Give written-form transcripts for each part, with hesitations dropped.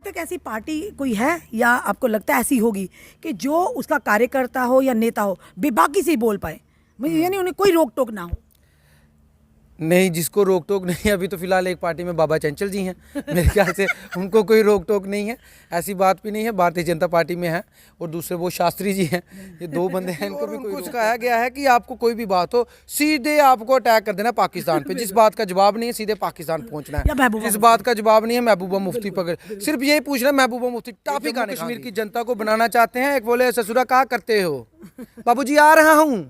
तक ऐसी पार्टी कोई है या आपको लगता है ऐसी होगी कि जो उसका कार्यकर्ता हो या नेता हो बेबाकी से ही बोल पाए, यानी उन्हें कोई रोक टोक ना हो? नहीं, जिसको रोक टोक नहीं है, अभी तो फिलहाल एक पार्टी में बाबा चंचल जी हैं, मेरे ख्याल से उनको कोई रोक टोक नहीं है, ऐसी बात भी नहीं है। भारतीय जनता पार्टी में है और दूसरे वो शास्त्री जी हैं, ये दो बंदे हैं, इनको भी कोई सिखाया गया है कि आपको कोई भी बात हो सीधे आपको अटैक कर देना पाकिस्तान पे। जिस बात का जवाब नहीं है सीधे पाकिस्तान पहुंचना है, जिस बात का जवाब नहीं है महबूबा मुफ्ती पकड़, सिर्फ यही पूछना महबूबा मुफ्ती टॉपिक आने। कश्मीर की जनता को बनाना चाहते हैं, एक बोले ससुरा कहा करते हो, बाबूजी आ रहा हूँ,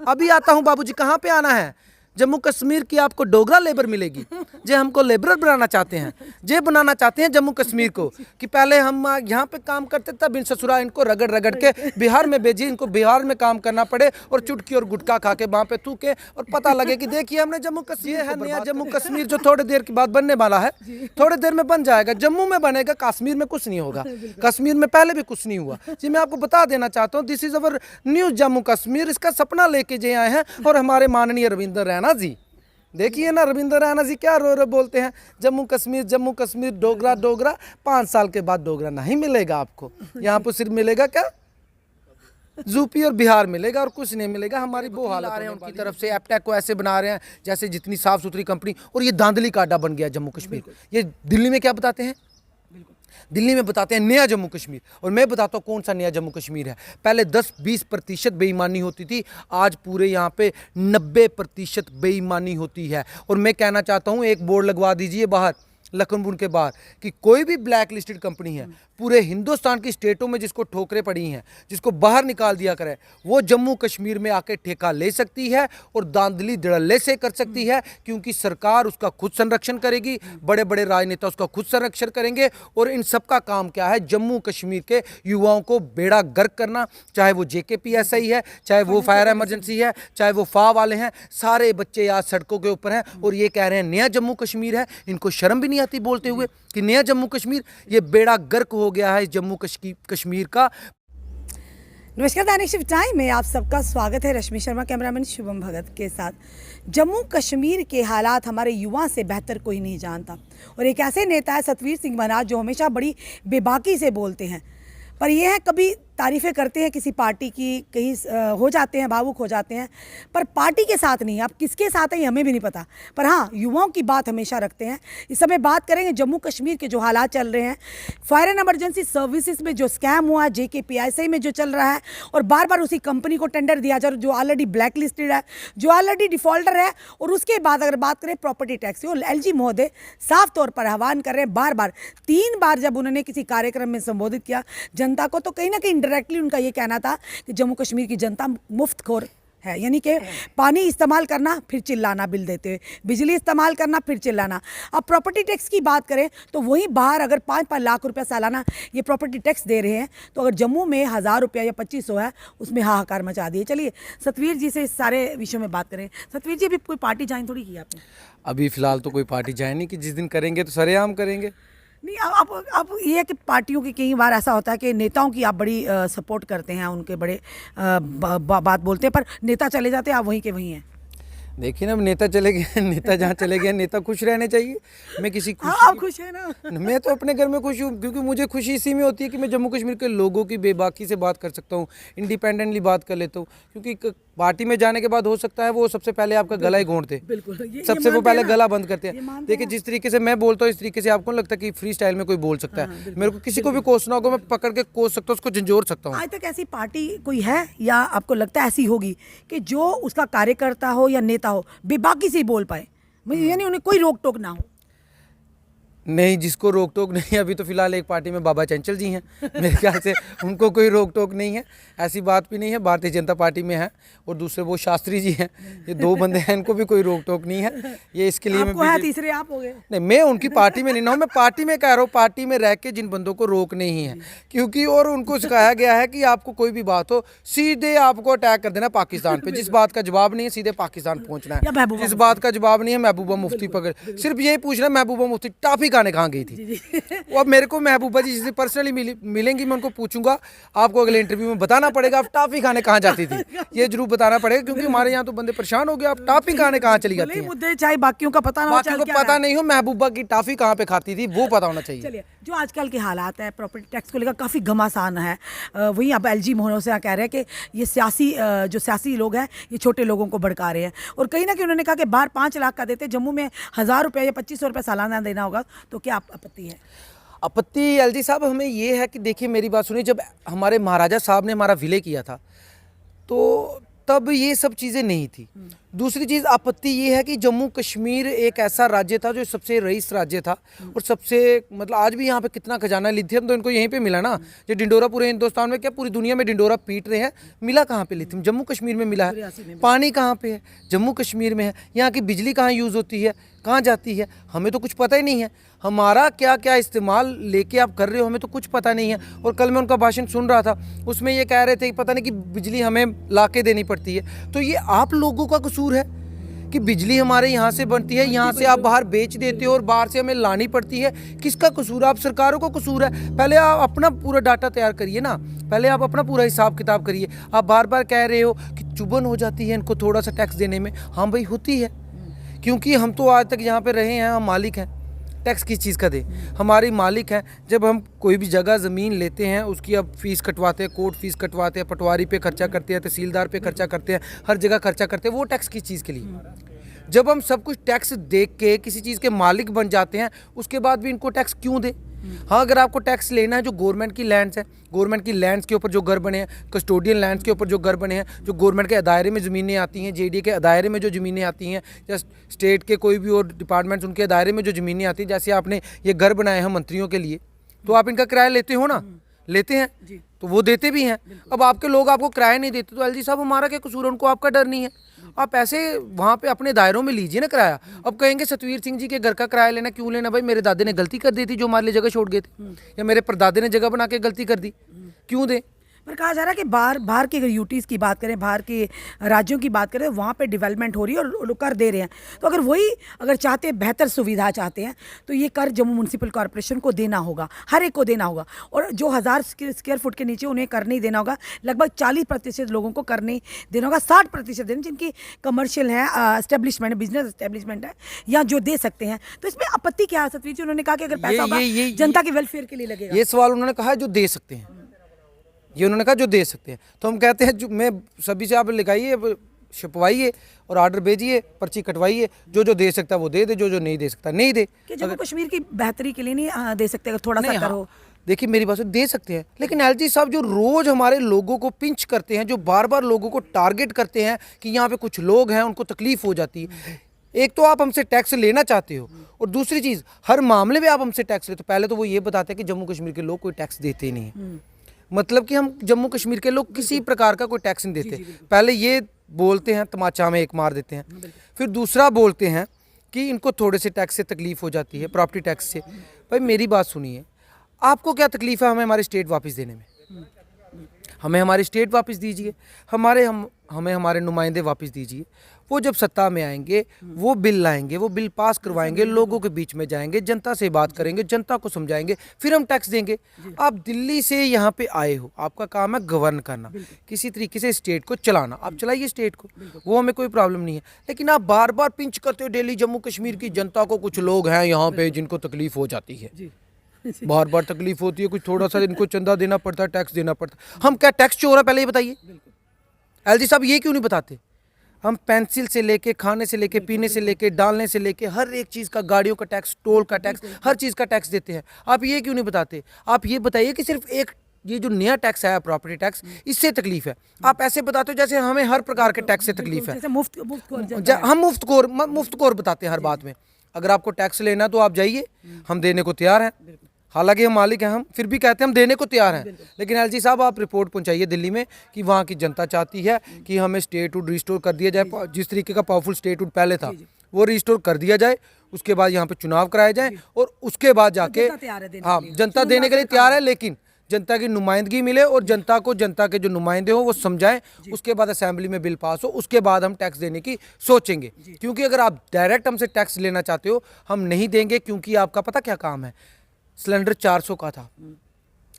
अभी आता हूँ बाबूजी, कहाँ पे आना है? जम्मू कश्मीर की आपको डोगरा लेबर मिलेगी, जे हमको लेबरर बनाना चाहते हैं, जे बनाना चाहते हैं जम्मू कश्मीर को कि पहले हम यहाँ पे काम करते तब इन ससुरा इनको रगड़ रगड़ के बिहार में भेजिए, इनको बिहार में काम करना पड़े और चुटकी और गुटखा खा के वहाँ पे थूके और पता लगे कि देखिए हमने जम्मू कश्मीर है नया जम्मू कश्मीर जो थोड़ी देर के बाद बनने वाला है, थोड़ी देर में बन जाएगा, जम्मू में बनेगा, कश्मीर में कुछ नहीं होगा। कश्मीर में पहले भी कुछ नहीं हुआ जी। मैं आपको बता देना चाहता हूँ, this is our new Jammu Kashmir, इसका सपना लेके जे आए हैं। और हमारे माननीय रविंद्र रैना जी, देखिए ना रविंद्र रैना जी क्या रो बोलते हैं, जम्मू कश्मीर डोगरा डोगरा, 5 साल के बाद डोगरा नहीं मिलेगा आपको, यहाँ पर सिर्फ मिलेगा क्या यूपी और बिहार मिलेगा और कुछ नहीं मिलेगा। हमारी वो हालत है उनकी तरफ से, एपटेक को ऐसे बना रहे हैं जैसे जितनी साफ सुथरी कंपनी, और ये धांधली का अड्डा बन गया जम्मू कश्मीर। ये दिल्ली में क्या बताते हैं, दिल्ली में बताते हैं नया जम्मू कश्मीर, और मैं बताता हूँ कौन सा नया जम्मू कश्मीर है। पहले 10-20% बेईमानी होती थी, आज पूरे यहाँ पे 90% बेईमानी होती है। और मैं कहना चाहता हूँ एक बोर्ड लगवा दीजिए बाहर लखनपुर के बाहर कि कोई भी ब्लैक लिस्टेड कंपनी है पूरे हिंदुस्तान की स्टेटों में जिसको ठोकरें पड़ी हैं, जिसको बाहर निकाल दिया करे, वो जम्मू कश्मीर में आके ठेका ले सकती है और दांधली धड़ल्ले से कर सकती है, क्योंकि सरकार उसका खुद संरक्षण करेगी, बड़े बड़े राजनेता उसका खुद संरक्षण करेंगे। और इन सब का काम क्या है, जम्मू कश्मीर के युवाओं को बेड़ा गर्क करना, चाहे वो JKPSI है, चाहे वो फायर इमरजेंसी है, चाहे वो FA वाले हैं, सारे बच्चे आज सड़कों के ऊपर हैं और ये कह रहे हैं नया जम्मू कश्मीर है। इनको शर्म भी नहीं आती बोलते हुए कि नया जम्मू कश्मीर, ये बेड़ा गर्क हो गया है जम्मू कश्मीर का। नमस्कार, दैनिक शिफ्ट टाइम में आप सबका स्वागत है। रश्मि शर्मा कैमरामैन शुभम भगत के साथ। जम्मू कश्मीर के हालात हमारे युवा से बेहतर कोई नहीं जानता, और एक ऐसे नेता है सतवीर सिंह मनाज जो हमेशा बड़ी बेबाकी से बोलते हैं, पर यह है कभी तारीफ़ें करते हैं किसी पार्टी की, कहीं हो जाते हैं, भावुक हो जाते हैं, पर पार्टी के साथ नहीं। आप किसके साथ हैं हमें भी नहीं पता, पर हाँ युवाओं की बात हमेशा रखते हैं। इस समय बात करेंगे जम्मू कश्मीर के जो हालात चल रहे हैं, फायर एंड इमरजेंसी सर्विसेज में जो स्कैम हुआ, JKPSI में जो चल रहा है, और बार बार उसी कंपनी को टेंडर दिया जा रहा है जो ऑलरेडी ब्लैक लिस्टेड है, जो ऑलरेडी डिफॉल्टर है। और उसके बाद अगर बात करें प्रॉपर्टी टैक्स की, और LG महोदय साफ तौर पर आह्वान कर रहे हैं, बार बार 3 बार जब उन्होंने किसी कार्यक्रम में संबोधित किया जनता को, तो कहीं ना कहीं डायरेक्टली उनका ये कहना था कि जम्मू कश्मीर की जनता मुफ्तखोर है, यानी कि पानी इस्तेमाल करना फिर चिल्लाना बिल देते हुए, बिजली इस्तेमाल करना फिर चिल्लाना। अब प्रॉपर्टी टैक्स की बात करें तो वहीं बाहर अगर 5-5 लाख रुपया सालाना ये प्रॉपर्टी टैक्स दे रहे हैं, तो अगर जम्मू में 1000 रुपया या 2500 है, उसमें हाहाकार मचा दिए। चलिए सतवीर जी से इस सारे विषयों में बात करें। सतवीर जी, अभी कोई पार्टी ज्वाइन थोड़ी की आपने? अभी फिलहाल तो कोई पार्टी ज्वाइन नहीं, कि जिस दिन करेंगे तो सरेआम करेंगे। नहीं, अब ये है कि पार्टियों की कई बार ऐसा होता है कि नेताओं की आप बड़ी सपोर्ट करते हैं, उनके बड़े बात बोलते हैं, पर नेता चले जाते हैं, आप वहीं के वहीं हैं। देखिए ना, नेता चले गए, नेता जहाँ चले गए, नेता खुश रहने चाहिए। मैं किसी खुशी, हाँ, आप खुश हैं ना? मैं तो अपने घर में खुश हूँ, क्योंकि मुझे खुशी इसी में होती है कि मैं जम्मू कश्मीर के लोगों की बेबाकी से बात कर सकता हूँ, इंडिपेंडेंटली बात कर लेता हूँ। क्योंकि पार्टी में जाने के बाद हो सकता है वो सबसे पहले आपका गला ही घोंटते, सबसे वो पहले गला बंद करते हैं। देखिए जिस तरीके से मैं बोलता हूँ, इस तरीके से आपको लगता है कि फ्री स्टाइल में कोई बोल सकता है। मेरे को किसी को भी कोसना होगा, मैं पकड़ के कोस सकता हूँ, उसको झंझोर सकता हूँ। आज तक ऐसी पार्टी कोई है या आपको लगता है ऐसी होगी कि जो उसका कार्यकर्ता हो या नेता हो बेबाकी से ही बोल पाए, यानी उन्हें कोई रोक टोक ना हो? नहीं, जिसको रोक टोक नहीं है, अभी तो फिलहाल एक पार्टी में बाबा चंचल जी हैं, मेरे ख्याल से उनको कोई रोक टोक नहीं है, ऐसी बात भी नहीं है। भारतीय जनता पार्टी में है और दूसरे वो शास्त्री जी हैं, ये दो बंदे हैं, इनको भी कोई रोक टोक नहीं है। ये इसके लिए मैं तीसरे आप हो गए। नहीं, मैं उनकी पार्टी में नहीं ना हूँ, मैं पार्टी में कह रहा हूँ, पार्टी में रह के जिन बंदों को रोक नहीं है, क्योंकि और उनको सिखाया गया है कि आपको कोई भी बात हो सीधे आपको अटैक कर देना पाकिस्तान पे, जिस बात का जवाब नहीं है सीधे पाकिस्तान पहुंचना है, जिस बात का जवाब नहीं है महबूबा मुफ्ती पकड़, सिर्फ यही पूछना महबूबा मुफ्ती टॉपिक खाने कहाँ गई थी। वो अब मेरे को महबूबा जी जिसे पर्सनली मिलेंगी, मैं उनको पूछूंगा, आपको अगले इंटरव्यू में बताना पड़ेगा आप टॉफी खाने कहाँ जाती थी, ये जरूर बताना पड़ेगा, क्योंकि हमारे यहाँ तो बंदे परेशान हो गए, आप टॉफी खाने कहाँ चली जाती हैं। मुद्दे चाहे बाकियों का पता ना हो, बाकियों को पता नहीं हो, महबूबा की टॉफी कहाँ पे खाती थी वो पता होना चाहिए। चलिए, जो आजकल के हालात है प्रॉपर्टी टैक्स को लेकर काफ़ी घमासान है, वही अब एलजी मोहन से कह रहे हैं कि ये जो सियासी लोग हैं ये छोटे लोगों को भड़का रहे हैं, और कहीं ना कहीं उन्होंने कहा कि बाहर 5 लाख का देते, जम्मू में 1000 रुपये या 2500 रुपये सालाना देना होगा, तो क्या आपत्ति है? आपत्ति एलजी साहब हमें ये है कि देखिए मेरी बात सुनिए, जब हमारे महाराजा साहब ने हमारा विलय किया था तो तब ये सब चीज़ें नहीं थी। दूसरी चीज़ आपत्ति ये है कि जम्मू कश्मीर एक ऐसा राज्य था जो सबसे रईस राज्य था, और सबसे मतलब आज भी यहाँ पे कितना खजाना, लिथियम तो इनको यहीं पे मिला ना, जो डिंडोरा पूरे हिंदुस्तान में क्या पूरी दुनिया में डिंडोरा पीट रहे हैं, मिला कहाँ पे लिथियम? जम्मू कश्मीर में मिला है। पानी कहाँ पे है? जम्मू कश्मीर में है। यहाँ की बिजली कहाँ यूज़ होती है, कहाँ जाती है, हमें तो कुछ पता ही नहीं है। हमारा क्या क्या इस्तेमाल लेके आप कर रहे हो हमें तो कुछ पता नहीं है। और कल मैं उनका भाषण सुन रहा था, उसमें ये कह रहे थे कि पता नहीं कि बिजली हमें लाके देनी पड़ती है। तो ये आप लोगों का कसूर है कि बिजली हमारे यहाँ से बनती है, यहाँ से आप बाहर बेच देते हो और बाहर से हमें लानी पड़ती है। किसका कसूर है? आप सरकारों का कसूर है। पहले आप अपना पूरा डाटा तैयार करिए ना, पहले आप अपना पूरा हिसाब किताब करिए। आप बार बार कह रहे हो कि चुभन हो जाती है इनको थोड़ा सा टैक्स देने में। हाँ भाई होती है, क्योंकि हम तो आज तक यहाँ पे रहे हैं, हम मालिक हैं। टैक्स किस चीज़ का दे? हमारी मालिक है। जब हम कोई भी जगह ज़मीन लेते हैं उसकी अब फीस कटवाते हैं, कोर्ट फीस कटवाते हैं, पटवारी पे खर्चा करते हैं, तहसीलदार पे खर्चा करते हैं, हर जगह खर्चा करते हैं। वो टैक्स किस चीज़ के लिए? जब हम सब कुछ टैक्स देख के किसी चीज़ के मालिक बन जाते हैं उसके बाद भी इनको टैक्स क्यों दे? हाँ, अगर आपको टैक्स लेना है जो गवर्नमेंट की लैंड्स है, गवर्नमेंट की लैंड्स के ऊपर जो घर बने हैं, कस्टोडियन लैंड्स के ऊपर जो घर बने हैं, जो गवर्नमेंट के दायरे में ज़मीनें आती हैं, जेडीए के दायरे में जो ज़मीनें आती हैं, या स्टेट के कोई भी और डिपार्टमेंट्स उनके दायरे में जो ज़मीनें आती हैं, जैसे आपने ये घर बनाए हैं मंत्रियों के लिए, तो आप इनका किराया लेते हो ना, लेते हैं तो वो देते भी हैं। अब आपके लोग आपको किराया नहीं देते तो एलजी साहब हमारा क्या कसूर है? उनको आपका डर नहीं है। आप ऐसे वहाँ पे अपने दायरों में लीजिए ना किराया। अब कहेंगे सतवीर सिंह जी के घर का किराया लेना क्यों लेना? भाई मेरे दादे ने गलती कर दी थी जो हमारे लिए जगह छोड़ गए थे, या मेरे परदादे ने जगह बना के गलती कर दी, क्यों दे? पर कहा जा रहा है कि बाहर की अगर यूटीज़ की बात करें, बाहर के राज्यों की बात करें, वहाँ पे डेवलपमेंट हो रही है और लोग कर दे रहे हैं। तो अगर चाहते हैं, बेहतर सुविधा चाहते हैं, तो ये कर जम्मू म्यूनसिपल कॉर्पोरेशन को देना होगा, हर एक को देना होगा। और जो 1000 स्क्वायर फुट के नीचे उन्हें कर नहीं देना होगा, लगभग 40% लोगों को कर नहीं देना होगा, 60% देना जिनकी कमर्शियल है, एस्टेब्लिशमेंट है, बिजनेस एस्टेब्लिशमेंट है, या जो दे सकते हैं। तो इसमें आपत्ति क्या है सतवीर जी? उन्होंने कहा कि अगर पैसा होगा जनता के वेलफेयर के लिए लगेगा। ये सवाल उन्होंने कहा जो दे सकते हैं, ये उन्होंने कहा जो दे सकते हैं। तो हम कहते हैं जो मैं सभी से आप लिखाइए, छपवाइए और ऑर्डर भेजिए, पर्ची कटवाइए, जो जो दे सकता है वो दे दे, जो जो नहीं दे सकता नहीं दे। कि जम्मू कश्मीर की बेहतरी के लिए नहीं दे सकते? अगर थोड़ा सा करो। देखिए मेरी बात दे सकते हैं, लेकिन एलजी साहब जो रोज हमारे लोगों को पिंच करते हैं, जो बार बार लोगों को टारगेट करते हैं कि यहाँ पे कुछ लोग हैं उनको तकलीफ हो जाती है। एक तो आप हमसे टैक्स लेना चाहते हो, और दूसरी चीज़ हर मामले में आप हमसे टैक्स लेते हो। पहले तो वो ये बताते हैं कि जम्मू कश्मीर के लोग कोई टैक्स देते ही नहीं है, मतलब कि हम जम्मू कश्मीर के लोग किसी प्रकार का कोई टैक्स नहीं देते। पहले ये बोलते हैं तमाचा में एक मार देते हैं, फिर दूसरा बोलते हैं कि इनको थोड़े से टैक्स से तकलीफ हो जाती है, प्रॉपर्टी टैक्स से। भाई मेरी बात सुनिए, आपको क्या तकलीफ है हमें हमारी स्टेट वापस देने में? हमें हमारी स्टेट वापस दीजिए, हमें हमारे नुमाइंदे वापस दीजिए। वो जब सत्ता में आएंगे वो बिल लाएंगे, वो बिल पास करवाएंगे, लोगों के बीच में जाएंगे, जनता से बात करेंगे, जनता को समझाएंगे, फिर हम टैक्स देंगे। आप दिल्ली से यहाँ पे आए हो, आपका काम है गवर्न करना, किसी तरीके से स्टेट को चलाना, आप चलाइए स्टेट को, वो हमें कोई प्रॉब्लम नहीं है। लेकिन आप बार बार पिंच करते हो डेली जम्मू कश्मीर की जनता को, कुछ लोग हैं यहाँ पे जिनको तकलीफ हो जाती है, बार बार तकलीफ होती है, कुछ थोड़ा सा इनको चंदा देना पड़ता है, टैक्स देना पड़ता है। हम क्या टैक्स चोर है? पहले ये बताइए एलजी साहब, ये क्यों नहीं बताते? हम पेंसिल से लेके, खाने से लेके, पीने से लेके, डालने से लेके, हर एक चीज़ का, गाड़ियों का टैक्स, टोल का टैक्स, हर चीज़ का टैक्स देते हैं। आप ये क्यों नहीं बताते? आप ये बताइए कि सिर्फ एक ये जो नया टैक्स आया प्रॉपर्टी टैक्स, इससे तकलीफ है। आप ऐसे बताते हो जैसे हमें हर प्रकार के टैक्स से तकलीफ है। हम मुफ्त खोर बताते हैं हर बात में। अगर आपको टैक्स लेना तो आप जाइए, हम देने को तैयार हैं। हालांकि हम मालिक हैं, हम फिर भी कहते हैं हम देने को तैयार हैं। लेकिन एलजी साहब आप रिपोर्ट पहुंचाइए दिल्ली में कि वहाँ की जनता चाहती है कि हमें स्टेटहुड रिस्टोर कर दिया जाए, जिस तरीके का पावरफुल स्टेटहुड पहले था वो रिस्टोर कर दिया जाए। उसके बाद यहाँ पे चुनाव कराए जाए और उसके बाद जाके, हाँ जनता देने के लिए तैयार है, लेकिन जनता की नुमाइंदगी मिले और जनता को जनता के जो नुमाइंदे हो वो समझाएं, उसके बाद असेंबली में बिल पास हो, उसके बाद हम टैक्स देने की सोचेंगे। क्योंकि अगर आप डायरेक्ट हमसे टैक्स लेना चाहते हो हम नहीं देंगे, क्योंकि आपका पता क्या काम है, सिलेंडर 400 का था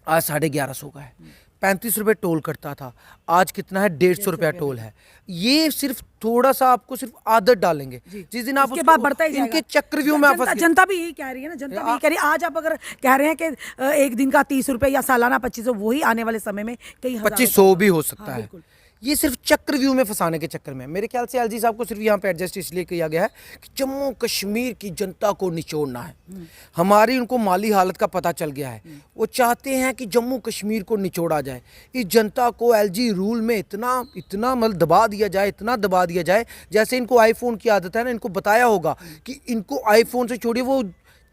आज 1150 का है, 35 रुपये टोल कटता था आज कितना है, 150 रुपया टोल है। ये सिर्फ थोड़ा सा आपको सिर्फ आदत डालेंगे, जिस दिन आप उसके बाद बढ़ता ही इनके जाएगा। चक्रव्यूह में आप फंस गए। जनता भी यही कह रही है ना, जनता भी यही कह रही है। आज आप अगर कह रहे हैं कि एक दिन का 30 रुपए या सालाना 2500, वही आने वाले समय में कई 2500 भी हो सकता हाँ, है। बिल्कुल। ये सिर्फ चक्रव्यूह में फंसाने के चक्कर में, मेरे ख्याल से एलजी साहब को सिर्फ यहाँ पे एडजस्ट इसलिए किया गया है कि जम्मू कश्मीर की जनता को निचोड़ना है। हमारी उनको माली हालत का पता चल गया है, वो चाहते हैं कि जम्मू कश्मीर को निचोड़ा जाए। इस जनता को एलजी रूल में इतना मतलब दबा दिया जाए, इतना दबा दिया जाए, जैसे इनको आईफोन की आदत है ना, इनको बताया होगा कि इनको आईफोन से छोड़िए वो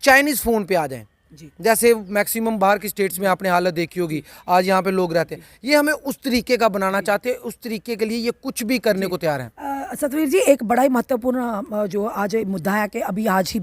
चाइनीज़ फ़ोन पे आ जाएं। जैसे मैक्सिमम बाहर की स्टेट्स में आपने हालत देखी होगी, आज यहाँ पे लोग रहते हैं। ये हमें उस तरीके का बनाना चाहते हैं, उस तरीके के लिए ये कुछ भी करने को तैयार हैं। सतवीर जी, एक बड़ा ही महत्वपूर्ण जो आज मुद्दा है कि अभी आज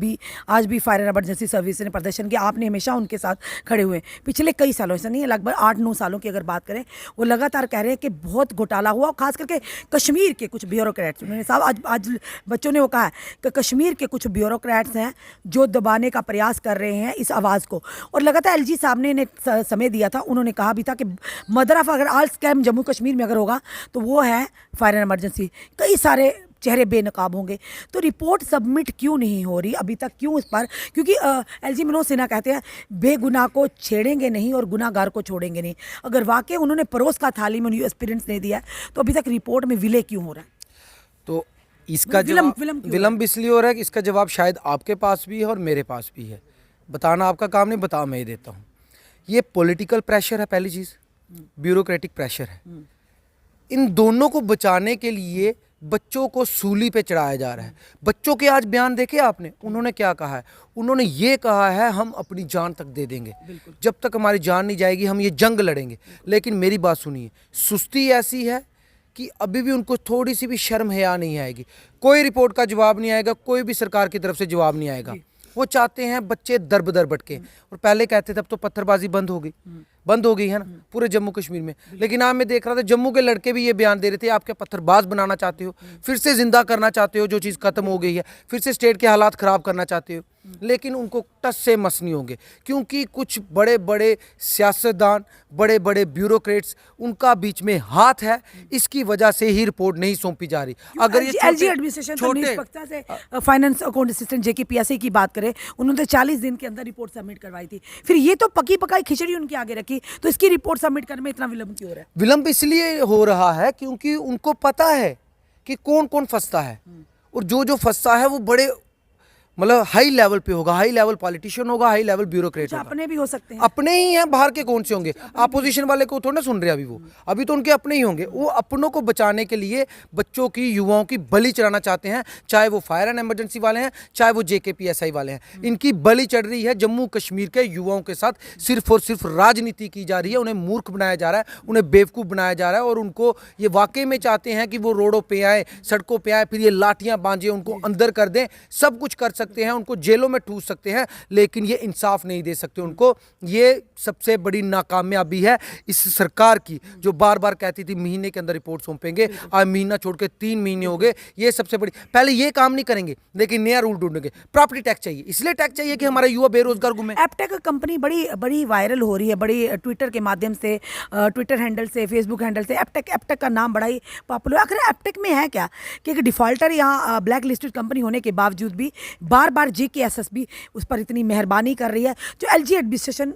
भी फायर एंड इमरजेंसी सर्विस ने प्रदर्शन किया। आपने हमेशा उनके साथ खड़े हुए पिछले कई सालों से, नहीं है लगभग 8-9 सालों की अगर बात करें, वो लगातार कह रहे हैं कि बहुत घोटाला हुआ, खास करके कश्मीर के कुछ ब्यूरोक्रेट्स, उन्होंने साहब आज बच्चों ने वो कहा है कि कश्मीर के कुछ ब्यूरोक्रेट्स हैं जो दबाने का प्रयास कर रहे हैं इस आवाज़ को। और लगातार एलजी साहब ने समय दिया था, उन्होंने कहा भी था कि मदर ऑफ अगर ऑल स्कैम जम्मू कश्मीर में अगर होगा तो वो है फायर एंड इमरजेंसी, कई सारे चेहरे बेनकाब होंगे। तो रिपोर्ट सबमिट क्यों नहीं हो रही अभी तक, क्यों इस पर? क्योंकि एलजी मनोज सिन्हा कहते हैं बेगुनाह को छेड़ेंगे नहीं और गुनाहगार को छोड़ेंगे नहीं। अगर वाकई उन्होंने परोस का थाली में एक्सपीरियंस नहीं दिया है तो अभी तक रिपोर्ट में विलय क्यों हो रहा है? तो इसका विलम्ब इसलिए हो रहा है कि इसका जवाब शायद आपके पास भी है और मेरे पास भी है। बताना आपका काम नहीं, बता मैं ही देता हूँ। ये पॉलिटिकल प्रेशर है, पहली चीज़ ब्यूरोक्रेटिक प्रेशर है। इन दोनों को बचाने के लिए बच्चों को सूली पे चढ़ाया जा रहा है। बच्चों के आज बयान देखे आपने, उन्होंने क्या कहा है? उन्होंने ये कहा है हम अपनी जान तक दे देंगे, जब तक हमारी जान नहीं जाएगी हम ये जंग लड़ेंगे। लेकिन मेरी बात सुनिए, सुस्ती ऐसी है कि अभी भी उनको थोड़ी सी भी शर्म हया नहीं आएगी। कोई रिपोर्ट का जवाब नहीं आएगा, कोई भी सरकार की तरफ से जवाब नहीं आएगा। वो चाहते हैं बच्चे दर बदर भटके। और पहले कहते थे अब तो पत्थरबाजी बंद हो गई है ना पूरे जम्मू कश्मीर में। लेकिन आज मैं देख रहा था जम्मू के लड़के भी ये बयान दे रहे थे, आप क्या पत्थरबाज बनाना चाहते हो, फिर से जिंदा करना चाहते हो जो चीज़ खत्म हो गई है, फिर से स्टेट के हालात ख़राब करना चाहते हो। लेकिन उनको टस से मस नहीं होंगे, क्योंकि कुछ बड़े बड़े सियासतदान, बड़े बड़े ब्यूरोक्रेट्स, उनका बीच में हाथ है। इसकी वजह से ही रिपोर्ट नहीं सौंपी जा रही। अगर ये एलजी एडमिनिस्ट्रेशन से फाइनेंस अकाउंट असिस्टेंट जेके पीएसए की बात करें, उन्होंने 40 दिन के अंदर रिपोर्ट सबमिट करवाई थी, फिर ये तो पकी पकाई खिचड़ी उनके आगे रखी, तो इसकी रिपोर्ट सबमिट करने में इतना विलंब क्यों हो रहा है? विलंब इसलिए हो रहा है क्योंकि उनको पता है कि कौन कौन फंसता है, और जो फंसता है वो बड़े मतलब हाई लेवल पे होगा, हाई लेवल पॉलिटिशियन होगा, हाई लेवल ब्यूरोक्रेट होगा। अपने भी हो सकते हैं, अपने ही हैं, बाहर के कौन से होंगे? अपोजिशन वाले को थोड़ा ना सुन रहे अभी तो उनके अपने ही होंगे। वो अपनों को बचाने के लिए बच्चों की, युवाओं की बलि चढ़ाना चाहते हैं, चाहे वो फायर एंड इमरजेंसी वाले हैं, चाहे वो जेकेपीएसआई वाले हैं। इनकी बलि चढ़ रही है जम्मू कश्मीर के युवाओं के साथ। सिर्फ और सिर्फ राजनीति की जा रही है, उन्हें मूर्ख बनाया जा रहा है, उन्हें बेवकूफ़ बनाया जा रहा है। और उनको ये वाकई में चाहते हैं कि वो रोडों पे आए, सड़कों पे आए, फिर ये लाठियां बांधे उनको अंदर कर दें। सब कुछ कर सकते हैं, उनको जेलों में ठूस सकते हैं, लेकिन ये इंसाफ नहीं दे सकते उनको। ये सबसे बड़ी नाकामयाबी है इस सरकार की, जो बार बार कहती थी महीने के अंदर रिपोर्ट सौंपेंगे, आज महीना छोड़ के 3 महीने हो गए। ये सबसे बड़ी, पहले ये काम नहीं करेंगे लेकिन नया रूल ढूंढेंगे। प्रॉपर्टी टैक्स चाहिए, इसलिए टैक्स चाहिए कि हमारा युवा बेरोजगार घूमे। एपटेक कंपनी बड़ी वायरल हो रही है, बड़ी ट्विटर के माध्यम से, ट्विटर हैंडल से, फेसबुक हैंडल से एपटेक का नाम बड़ा ही पॉपुलर। आखिर एपटेक में है क्या कि एक डिफॉल्टर यहाँ ब्लैक लिस्टेड कंपनी होने के बावजूद भी बार बार जेकेएसएसबी उस पर इतनी मेहरबानी कर रही है, जो एलजी एडमिनिस्ट्रेशन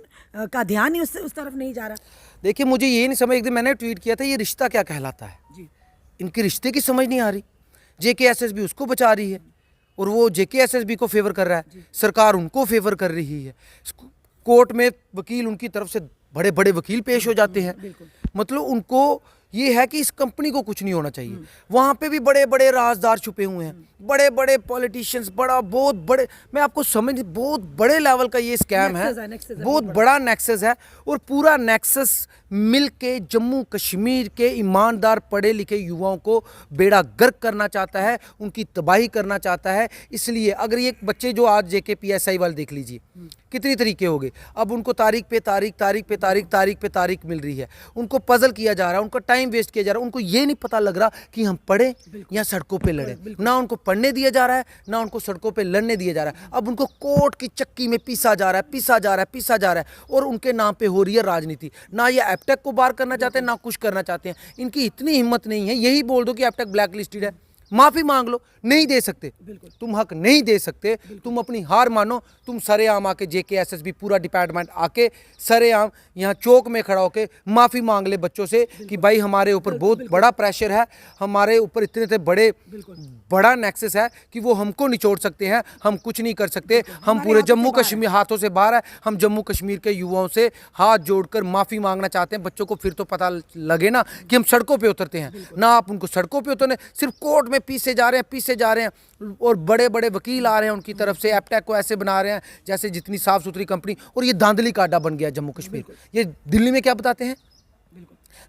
का ध्यान ही उस तरफ नहीं जा रहा? देखिए, मुझे ये नहीं समझ, एक दिन मैंने ट्वीट किया था, ये रिश्ता क्या कहलाता है जी? इनके रिश्ते की समझ नहीं आ रही। जेकेएसएसबी उसको बचा रही है और वो जेकेएसएसबी को फेवर कर रहा है, सरकार उनको फेवर कर रही है। कोर्ट में वकील उनकी तरफ से बड़े बड़े वकील पेश हो जाते हैं। मतलब उनको ये है कि इस कंपनी को कुछ नहीं होना चाहिए। वहाँ पे भी बड़े बड़े राजदार छुपे हुए हैं, बड़े बड़े पॉलिटिशियंस, बहुत बड़े, मैं आपको समझ, बहुत बड़े लेवल का ये स्कैम है, बहुत बड़ा नेक्सस है। और पूरा नेक्सस मिल के जम्मू कश्मीर के ईमानदार पढ़े लिखे युवाओं को बेड़ा गर्क करना चाहता है, उनकी तबाही करना चाहता है। इसलिए अगर ये बच्चे जो आज जेकेपीएसआई वाले देख लीजिए, कितनी तरीके हो गए। अब उनको तारीख पे तारीख मिल रही है, उनको पजल किया जा रहा है, उनको टाइम वेस्ट किया जा रहा है। उनको ये नहीं पता लग रहा कि हम पढ़े या सड़कों पे लड़े। ना उनको पढ़ने दिया जा रहा है, ना उनको सड़कों पे लड़ने दिया जा रहा है। अब उनको कोर्ट की चक्की में पीसा जा रहा है और उनके नाम पे हो रही है राजनीति। ना ये एपटेक को बाहर करना चाहते हैं, ना कुछ करना चाहते हैं। इनकी इतनी हिम्मत नहीं है, यही बोल दो कि एपटेक ब्लैक लिस्टेड है, माफी मांग लो। नहीं दे सकते, तुम हक नहीं दे सकते, तुम अपनी हार मानो। तुम सरेआम आके JKSSB पूरा डिपार्टमेंट आके सरेआम यहाँ चौक में खड़ा होके माफी मांग ले बच्चों से कि भाई हमारे ऊपर बहुत बड़ा प्रेशर है, हमारे ऊपर इतने बड़ा नेक्सस है कि वो हमको निचोड़ सकते हैं, हम कुछ नहीं कर सकते। हम पूरे जम्मू कश्मीर हाथों से बाहर है। हम जम्मू कश्मीर के युवाओं से हाथ जोड़कर माफी मांगना चाहते हैं। बच्चों को फिर तो पता लगे ना कि हम सड़कों पे उतरते हैं। ना आप उनको सड़कों पे उतरने, सिर्फ कोर्ट में पीसे जा रहे हैं और बड़े बड़े वकील आ रहे हैं उनकी तरफ से। एपटेक को ऐसे बना रहे हैं जैसे जितनी साफ सुथरी कंपनी, और ये धांधली का अड्डा बन गया जम्मू कश्मीर। ये दिल्ली में क्या बताते हैं?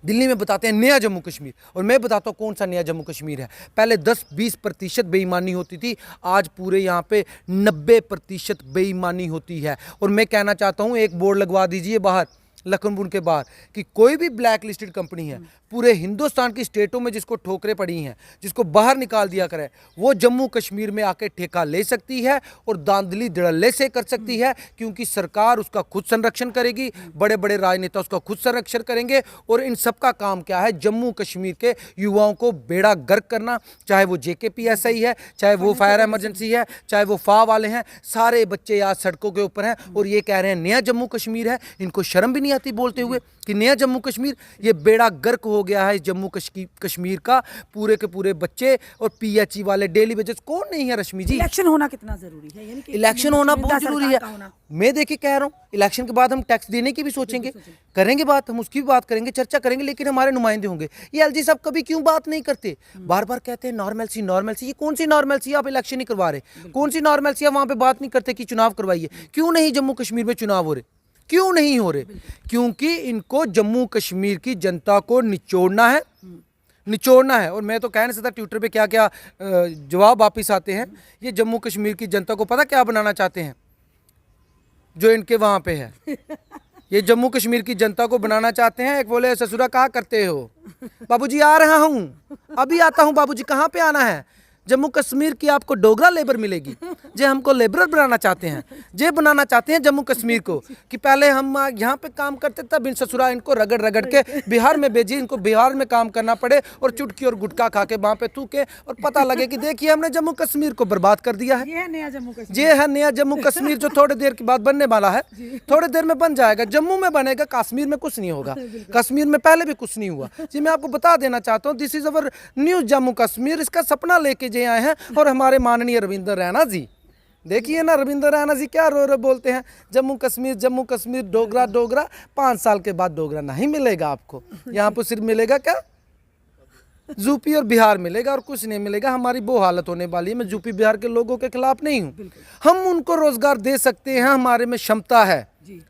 दिल्ली में बताते हैं नया जम्मू कश्मीर, और मैं बताता हूँ कौन सा नया जम्मू कश्मीर है। पहले 10-20% बेईमानी होती थी, आज पूरे यहाँ पे 90% बेईमानी होती है। और मैं कहना चाहता हूँ एक बोर्ड लगवा दीजिए बाहर, लखनपुर के बाहर, कि कोई भी ब्लैक लिस्टेड कंपनी है पूरे हिंदुस्तान की स्टेटों में जिसको ठोकरें पड़ी हैं, जिसको बाहर निकाल दिया करे, वो जम्मू कश्मीर में आके ठेका ले सकती है और दांधली धड़ल्ले से कर सकती है, क्योंकि सरकार उसका खुद संरक्षण करेगी, बड़े बड़े राजनेता उसका खुद संरक्षण करेंगे। और इन सब का काम क्या है? जम्मू कश्मीर के युवाओं को बेड़ा गर्क करना। चाहे वो JKPSI है, चाहे वो फायर इमरजेंसी है, चाहे वो FA वाले हैं, सारे बच्चे आज सड़कों के ऊपर हैं और ये कह रहे हैं नया जम्मू कश्मीर है। इनको शर्म भी नहीं आती बोलते हुए कि नया जम्मू कश्मीर? ये बेड़ा गर्क हो गया है जम्मू कश्मीर का। पूरे के पूरे बच्चे और PHE वाले डेली वेजेस कौन नहीं है रश्मि जी? इलेक्शन होना कितना जरूरी है? यानी कि इलेक्शन होना बहुत जरूरी है। मैं देखिए कह रहा हूँ, इलेक्शन के बाद हम टैक्स देने की भी सोचेंगे, करेंगे बात, हम उसकी भी बात करेंगे, चर्चा करेंगे, लेकिन हमारे नुमाइंदे होंगे। ये LG साहब कभी क्यों बात नहीं करते? बार बार कहते हैं नॉर्मलसी नॉर्मलसी। ये कौन सी नॉर्मलसी? आप इलेक्शन नहीं करवा रहे। कौन सी नॉर्मलसी? आप वहाँ पे बात नहीं करते कि चुनाव करवाइए। क्यों नहीं जम्मू कश्मीर में चुनाव हो रहे? क्यों नहीं हो रहे? क्योंकि इनको जम्मू कश्मीर की जनता को निचोड़ना है। और मैं तो कह नहीं सकता ट्विटर पे क्या क्या जवाब वापिस आते हैं। ये जम्मू कश्मीर की जनता को पता क्या बनाना चाहते हैं जो इनके वहां पे है? ये जम्मू कश्मीर की जनता को बनाना चाहते हैं। एक बोले ससुरा कहाँ करते हो? बाबूजी आ रहा हूँ, अभी आता हूँ बाबूजी। कहाँ पे आना है? जम्मू कश्मीर की आपको डोगरा लेबर मिलेगी। जे हमको लेबरर बनाना चाहते हैं, जे बनाना चाहते हैं जम्मू कश्मीर को कि पहले हम यहाँ पे काम करते तब इन ससुरा इनको रगड़ रगड़ के बिहार में भेजिए, इनको बिहार में काम करना पड़े और चुटकी और गुटखा खा के वहाँ पे थूके और पता लगे कि देखिए हमने जम्मू कश्मीर को बर्बाद कर दिया है। ये है नया जम्मू कश्मीर। ये है नया जम्मू कश्मीर जो थोड़ी देर के बाद बनने वाला है। थोड़ी देर में बन जाएगा, जम्मू में बनेगा, कश्मीर में कुछ नहीं होगा। कश्मीर में पहले भी कुछ नहीं हुआ जी। मैं आपको बता देना चाहता हूँ, this is our new Jammu Kashmir. इसका सपना लेके जे आए हैं। और हमारे माननीय रविंद्र रैना जी, देखिए ना रविंद्र रैना जी क्या रो बोलते हैं, जम्मू कश्मीर डोगरा डोगरा। 5 साल के बाद डोगरा नहीं मिलेगा आपको। यहाँ पर सिर्फ मिलेगा क्या? यूपी और बिहार मिलेगा और कुछ नहीं मिलेगा। हमारी वो हालत होने वाली है। मैं यूपी बिहार के लोगों के खिलाफ नहीं हूँ। हम उनको रोजगार दे सकते हैं, हमारे में क्षमता है।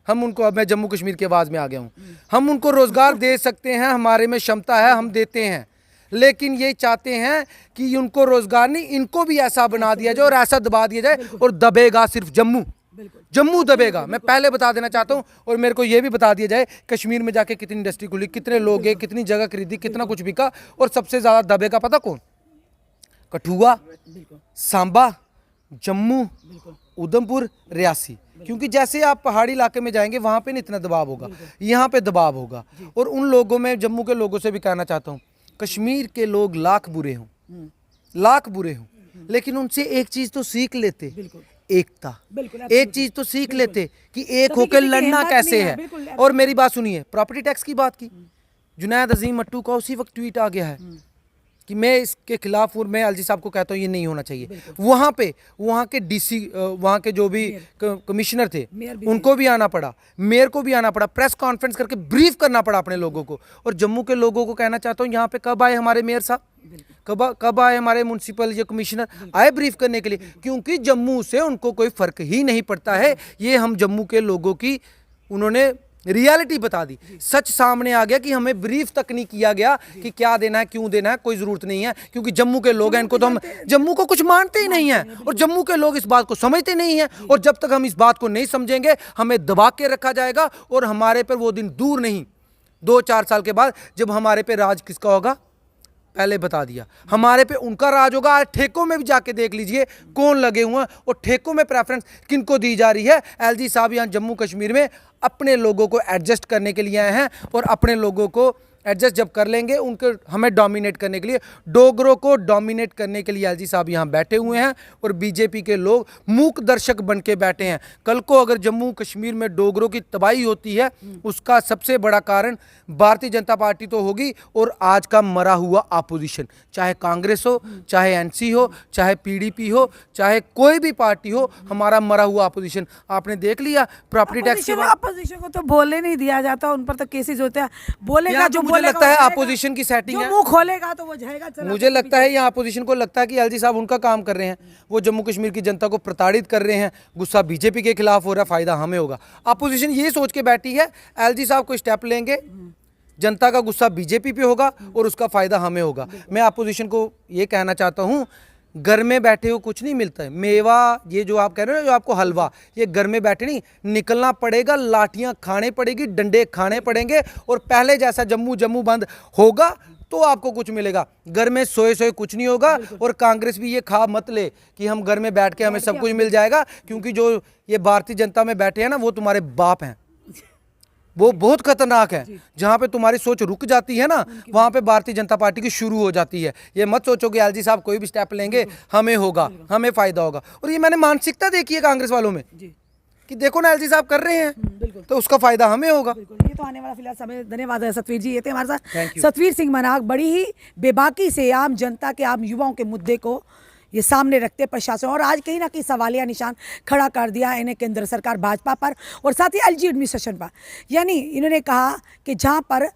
हम उनको, अब मैं जम्मू कश्मीर की आवाज में आ गया हूँ, हम उनको रोजगार दे सकते हैं, हमारे में क्षमता है, हम देते हैं। लेकिन ये चाहते हैं कि उनको रोजगार नहीं, इनको भी ऐसा बना दिया जाए और ऐसा दबा दिया जाए और दबेगा सिर्फ जम्मू दबेगा। मैं पहले बता देना चाहता हूँ। और मेरे को ये भी बता दिया जाए कश्मीर में जाके कितनी इंडस्ट्री खुली, कितने लोग गए, कितनी जगह खरीदी, कितना कुछ बिका, और सबसे ज्यादा दबेगा पता कौन? कठुआ, सांबा, जम्मू, उधमपुर, रियासी। क्योंकि जैसे आप पहाड़ी इलाके में जाएंगे वहां पे नहीं इतना दबाव होगा, यहाँ पे दबाव होगा। और उन लोगों में, जम्मू के लोगों से भी कहना चाहता हूँ, कश्मीर के लोग लाख बुरे हों, लेकिन उनसे एक चीज तो सीख लेते, एकता। एक चीज तो सीख लेते कि एक होकर लड़ना कैसे है। और मेरी बात सुनिए, प्रॉपर्टी टैक्स की बात की, जुनैद अजीम मट्टू का उसी वक्त ट्वीट आ गया है कि मैं इसके खिलाफ हूँ। मैं LG साहब को कहता हूँ ये नहीं होना चाहिए। वहाँ पे वहाँ के DC, वहाँ के जो भी कमिश्नर थे, उनको भी आना पड़ा, मेयर को भी आना पड़ा, प्रेस कॉन्फ्रेंस करके ब्रीफ करना पड़ा अपने लोगों को। और जम्मू के लोगों को कहना चाहता हूँ, यहाँ पे कब आए हमारे मेयर साहब, कब आए हमारे म्यूनसिपल या कमिश्नर, आए ब्रीफ करने के लिए। क्योंकि जम्मू से उनको कोई फर्क ही नहीं पड़ता है। ये हम जम्मू के लोगों की उन्होंने रियलिटी बता दी, सच सामने आ गया कि हमें ब्रीफ तक नहीं किया गया कि क्या देना है, क्यों देना है, कोई ज़रूरत नहीं है, क्योंकि जम्मू के लोग हैं, इनको तो हम जम्मू को कुछ मानते ही नहीं है और जम्मू के लोग इस बात को समझते नहीं है। और जब तक हम इस बात को नहीं समझेंगे हमें दबा के रखा जाएगा और हमारे पर वो दिन दूर नहीं, 2-4 साल के बाद जब हमारे पे राज किसका होगा, पहले बता दिया, हमारे पे उनका राज होगा। आज ठेकों में भी जाके देख लीजिए कौन लगे हुए हैं और ठेकों में प्रेफरेंस किनको दी जा रही है। एलजी साहब यहाँ जम्मू कश्मीर में अपने लोगों को एडजस्ट करने के लिए आए हैं और अपने लोगों को एडजस्ट जब कर लेंगे उनके हमें डोमिनेट करने के लिए, डोगरों को डोमिनेट करने के लिए एलजी साहब यहाँ बैठे हुए हैं और बीजेपी के लोग मूक दर्शक बन के बैठे हैं। कल को अगर जम्मू कश्मीर में डोगरों की तबाही होती है उसका सबसे बड़ा कारण भारतीय जनता पार्टी तो होगी और आज का मरा हुआ अपोजिशन, चाहे कांग्रेस हो, चाहे एनसी हो, चाहे पीडीपी हो, चाहे कोई भी पार्टी हो, हमारा मरा हुआ अपोजिशन। आपने देख लिया प्रॉपर्टी टैक्स के बाद, अपोजिशन को तो बोलने नहीं दिया जाता, उन पर तो केसेस होते हैं, बोलेगा जो मुझे लगता है अपोजिशन की सेटिंग है, मुंह खोलेगा तो वो जाएगा। मुझे लगता है यहाँ अपोजिशन को लगता है कि एलजी साहब उनका काम कर रहे हैं, वो जम्मू कश्मीर की जनता को प्रताड़ित कर रहे हैं, गुस्सा बीजेपी के खिलाफ हो रहा है, फायदा हमें होगा। अपोजिशन ये सोच के बैठी है एलजी साहब कोई स्टेप लेंगे, जनता का गुस्सा बीजेपी पे होगा और उसका फायदा हमें होगा। मैं अपोजिशन को ये कहना चाहता हूँ, घर में बैठे हो कुछ नहीं मिलता है, मेवा ये जो आप कह रहे हो ना, जो आपको हलवा, ये घर में बैठे नहीं, निकलना पड़ेगा, लाठियां खाने पड़ेगी, डंडे खाने पड़ेंगे और पहले जैसा जम्मू बंद होगा तो आपको कुछ मिलेगा। घर में सोए कुछ नहीं होगा। और कांग्रेस भी ये खा मत ले कि हम घर में बैठ के हमें सब कुछ मिल जाएगा, क्योंकि जो ये भारतीय जनता में बैठे हैं ना वो तुम्हारे बाप हैं, वो बहुत खतरनाक है। जहां पे तुम्हारी सोच रुक जाती है ना वहां पे भारतीय जनता पार्टी की शुरू हो जाती है। ये मत सोचो कि एलजी साहब कोई भी स्टेप लेंगे हमें होगा, हमें फायदा होगा। और ये मैंने मानसिकता देखी है कांग्रेस वालों में कि देखो ना एलजी साहब कर रहे हैं तो उसका फायदा हमें होगा। ये तो आने वाला फिलहाल समय। धन्यवाद सतवीर जी, ये थे हमारे साथ सतवीर सिंह मनाग। बड़ी ही बेबाकी से आम जनता के, आम युवाओं के मुद्दे को ये सामने रखते प्रशासन, और आज कहीं ना कहीं सवालिया निशान खड़ा कर दिया इन्हें केंद्र सरकार भाजपा पर और साथ ही एलजी एडमिनिस्ट्रेशन पर। यानी इन्होंने कहा कि जहां पर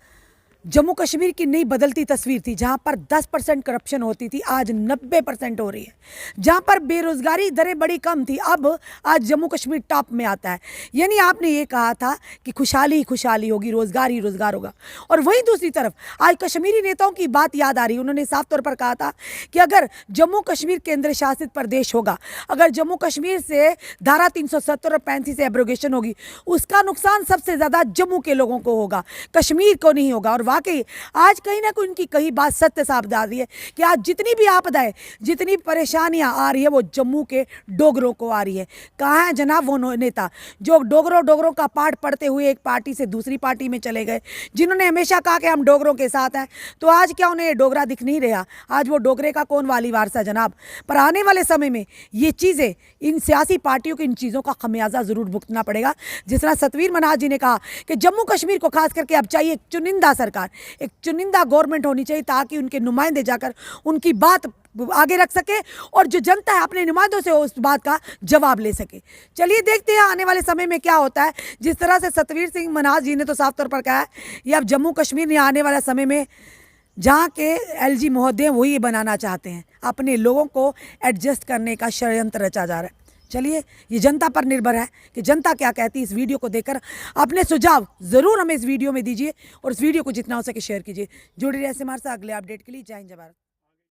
जम्मू कश्मीर की नई बदलती तस्वीर थी, जहां पर 10% करप्शन होती थी आज 90% हो रही है, जहां पर बेरोजगारी दरें बड़ी कम थी अब आज जम्मू कश्मीर टॉप में आता है। यानी आपने ये कहा था कि खुशहाली ही खुशहाली होगी, रोजगार ही रोजगार होगा, और वहीं दूसरी तरफ आज कश्मीरी नेताओं की बात याद आ रही है। उन्होंने साफ तौर पर कहा था कि अगर जम्मू कश्मीर केंद्र शासित प्रदेश होगा, अगर जम्मू कश्मीर से धारा 370 और 35 से एब्रोगेशन होगी, उसका नुकसान सबसे ज़्यादा जम्मू के लोगों को होगा, कश्मीर को नहीं होगा। और वाकई आज कहीं ना कहीं उनकी कही बात सत्य साबित आ रही है कि आज जितनी भी आपदाएं, जितनी परेशानियां आ रही है वो जम्मू के डोगरों को आ रही है। कहाँ है जनाब वो नेता जो डोगरों का पाठ पढ़ते हुए एक पार्टी से दूसरी पार्टी में चले गए, जिन्होंने हमेशा कहा कि हम डोगरों के साथ हैं, तो आज क्या उन्हें ये डोगरा दिख नहीं रहा? आज वो डोगरे का कौन वाली वारसा जनाब? पर आने वाले समय में ये चीज़ें, इन सियासी पार्टियों की इन चीज़ों का खमियाजा ज़रूर भुगतना पड़ेगा। जिस तरह सतवीर मनाज जी ने कहा कि जम्मू कश्मीर को खास करके अब चाहिए एक चुनिंदा सरकार, एक चुनिंदा गवर्नमेंट होनी चाहिए ताकि उनके नुमाइंदे जाकर उनकी बात आगे रख सके और जो जनता है अपने नुमाइंदों से उस बात का जवाब ले सके। चलिए देखते हैं आने वाले समय में क्या होता है। जिस तरह से सतवीर सिंह मनाज जी ने तो साफ तौर पर कहा है ये अब जम्मू कश्मीर ने आने वाले समय में जहाँ के एलजी महोदय वही बनाना चाहते हैं, अपने लोगों को एडजस्ट करने का षड्यंत्र रचा जा रहा है। चलिए ये जनता पर निर्भर है कि जनता क्या कहती है। इस वीडियो को देखकर अपने सुझाव ज़रूर हमें इस वीडियो में दीजिए और इस वीडियो को जितना हो सके शेयर कीजिए। जुड़े रहिए हमारे साथ अगले अपडेट के लिए। जय हिंद जय भारत।